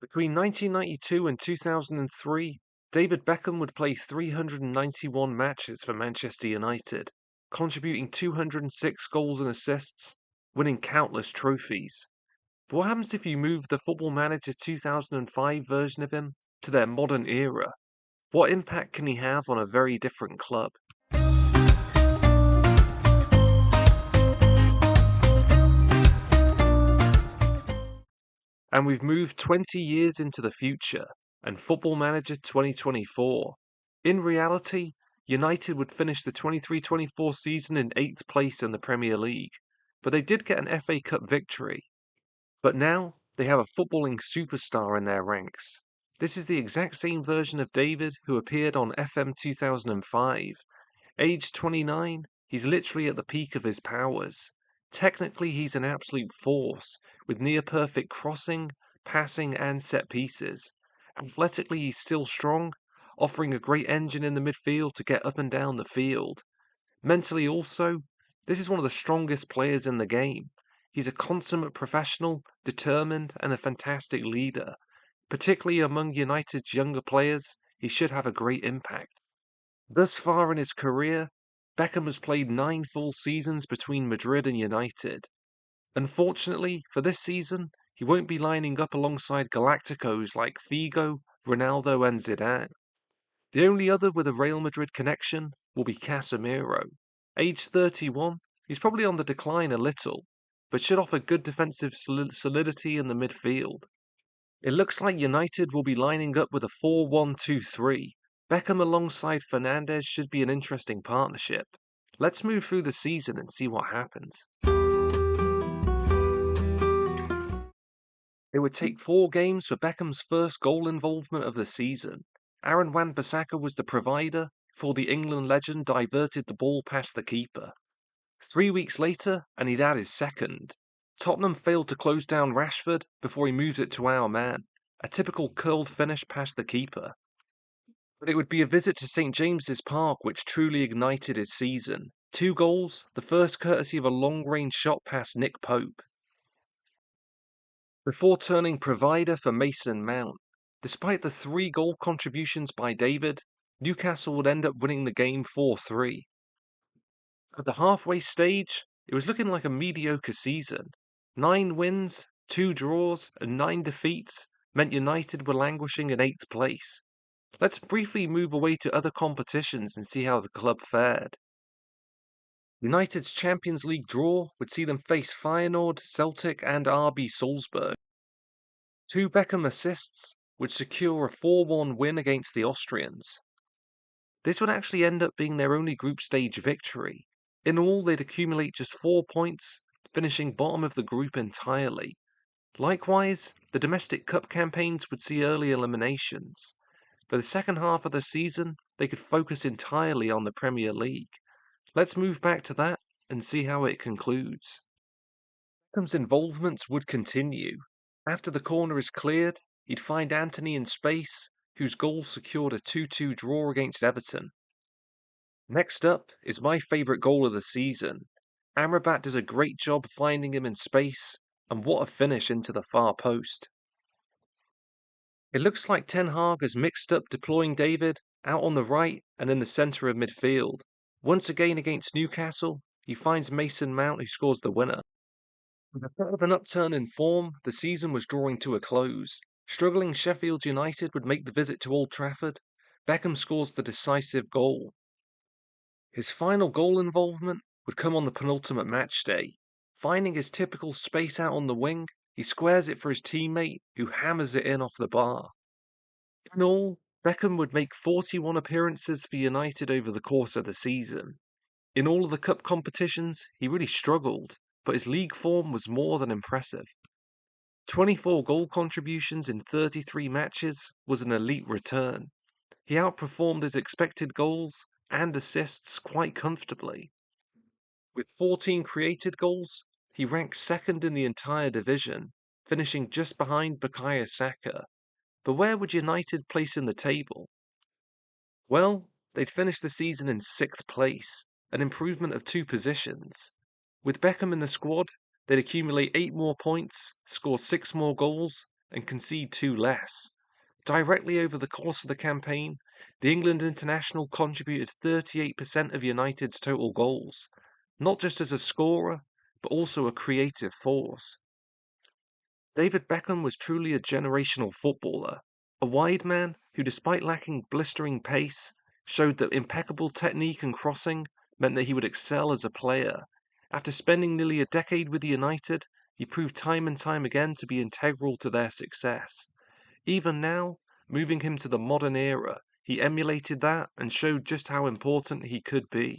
Between 1992 and 2003, David Beckham would play 391 matches for Manchester United, contributing 206 goals and assists, winning countless trophies. But what happens if you move the Football Manager 2005 version of him to their modern era? What impact can he have on a very different club? And we've moved 20 years into the future, and Football Manager 2024. In reality, United would finish the 23-24 season in 8th place in the Premier League, but they did get an FA Cup victory. But now, they have a footballing superstar in their ranks. This is the exact same version of David who appeared on FM 2005. Aged 29, he's literally at the peak of his powers. Technically, he's an absolute force, with near-perfect crossing, passing and set pieces. Athletically, he's still strong, offering a great engine in the midfield to get up and down the field. Mentally also, this is one of the strongest players in the game. He's a consummate professional, determined and a fantastic leader. Particularly among United's younger players, he should have a great impact. Thus far in his career, Beckham has played 9 full seasons between Madrid and United. Unfortunately, for this season, he won't be lining up alongside Galacticos like Figo, Ronaldo and Zidane. The only other with a Real Madrid connection will be Casemiro. Aged 31, he's probably on the decline a little, but should offer good defensive solidity in the midfield. It looks like United will be lining up with a 4-1-2-3. Beckham alongside Fernandes should be an interesting partnership. Let's move through the season and see what happens. It would take 4 games for Beckham's first goal involvement of the season. Aaron Wan-Bissaka was the provider before the England legend diverted the ball past the keeper. 3 weeks later, and he'd add his second. Tottenham failed to close down Rashford before he moved it to our man, a typical curled finish past the keeper. But it would be a visit to St James's Park which truly ignited his season. 2 goals, the first courtesy of a long-range shot past Nick Pope. Before turning provider for Mason Mount. Despite the 3 goal contributions by David, Newcastle would end up winning the game 4-3. At the halfway stage, it was looking like a mediocre season. 9 wins, 2 draws, and 9 defeats meant United were languishing in 8th place. Let's briefly move away to other competitions and see how the club fared. United's Champions League draw would see them face Feyenoord, Celtic and RB Salzburg. 2 Beckham assists would secure a 4-1 win against the Austrians. This would actually end up being their only group stage victory. In all, they'd accumulate just 4 points, finishing bottom of the group entirely. Likewise, the domestic cup campaigns would see early eliminations. For the second half of the season, they could focus entirely on the Premier League. Let's move back to that and see how it concludes. Beckham's involvements would continue. After the corner is cleared, he'd find Anthony in space, whose goal secured a 2-2 draw against Everton. Next up is my favourite goal of the season. Amrabat does a great job finding him in space, and what a finish into the far post. It looks like Ten Hag has mixed up deploying David out on the right and in the centre of midfield. Once again against Newcastle, he finds Mason Mount who scores the winner. With a bit of an upturn in form, the season was drawing to a close. Struggling Sheffield United would make the visit to Old Trafford. Beckham scores the decisive goal. His final goal involvement would come on the penultimate match day. Finding his typical space out on the wing, he squares it for his teammate, who hammers it in off the bar. In all, Beckham would make 41 appearances for United over the course of the season. In all of the cup competitions, he really struggled, but his league form was more than impressive. 24 goal contributions in 33 matches was an elite return. He outperformed his expected goals and assists quite comfortably. With 14 created goals, he ranks second in the entire division, finishing just behind Bukayo Saka. But where would United place in the table? Well, they'd finish the season in 6th place, an improvement of 2 positions. With Beckham in the squad, they'd accumulate 8 more points, score 6 more goals, and concede 2 less. Directly over the course of the campaign, the England international contributed 38% of United's total goals, not just as a scorer, but also a creative force. David Beckham was truly a generational footballer, a wide man who, despite lacking blistering pace, showed that impeccable technique and crossing meant that he would excel as a player. After spending nearly a decade with United, he proved time and time again to be integral to their success. Even now, moving him to the modern era, he emulated that and showed just how important he could be.